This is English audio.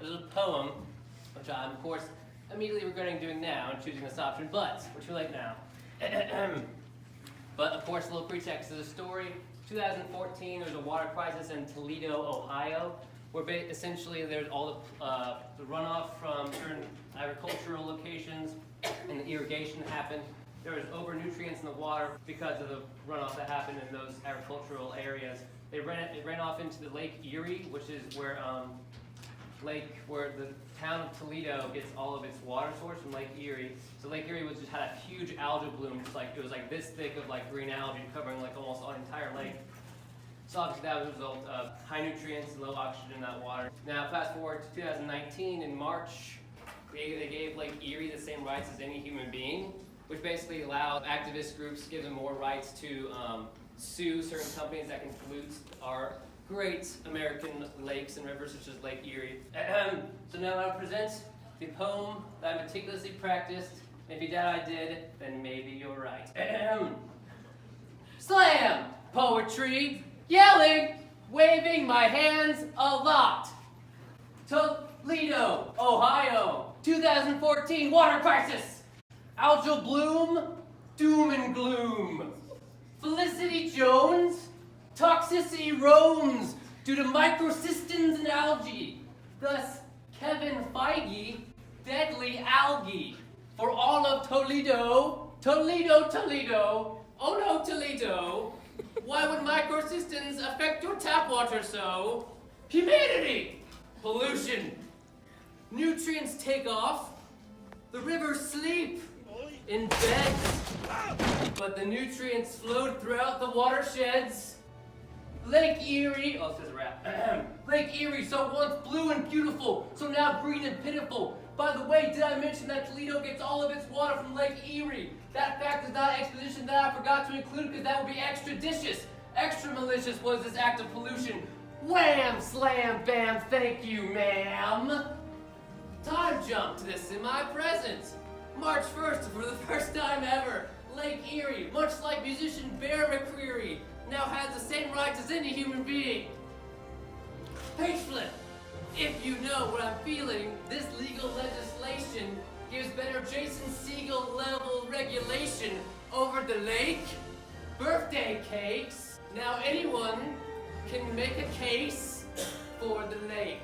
This is a poem, which I'm, of course, immediately regretting doing now and choosing this option, but we're too late now. But, of course, a little pretext to the story. 2014, there was a water crisis in Toledo, Ohio, where essentially there's all the runoff from certain agricultural locations and the irrigation happened. There was over-nutrients in the water because of the runoff that happened in those agricultural areas. It ran off into the Lake Erie, which is where the town of Toledo gets all of its water source from Lake Erie. So Lake Erie just had a huge algal bloom, it was like this thick of like green algae covering like almost the entire lake. So obviously that was a result of high nutrients and low oxygen in that water. Now fast forward to 2019, in March, they gave Lake Erie the same rights as any human being, which basically allowed activist groups, give them more rights to sue certain companies that can pollute our great American lakes and rivers such as Lake Erie. So now I present the poem that I meticulously practiced. If you doubt I did, then maybe you're right. Slam! Poetry! Yelling! Waving my hands a lot! Toledo, Ohio, 2014 water crisis! Algal bloom, doom and gloom. Felicity Jones, toxicity roams due to microcystins and algae. Thus, Kevin Feige, deadly algae. For all of Toledo, Toledo, Toledo, oh no Toledo, why would microcystins affect your tap water so? Humidity, pollution, nutrients take off, the rivers sleep in beds, but the nutrients flowed throughout the watersheds. Lake Erie, oh, it says a rap. Lake Erie, so once blue and beautiful, so now green and pitiful. By the way, did I mention that Toledo gets all of its water from Lake Erie? That fact is not an exposition that I forgot to include because that would be extradicious. Extra malicious was this act of pollution. Wham, slam, bam, thank you, ma'am. Time jump to the semi-present. March 1st, for the first time ever, Lake Erie, much like musician Bear McCreary, now has the same rights as any human being. Page flip. If you know what I'm feeling, this legal legislation gives better Jason Segel level regulation over the lake. Birthday cakes. Now anyone can make a case for the lake.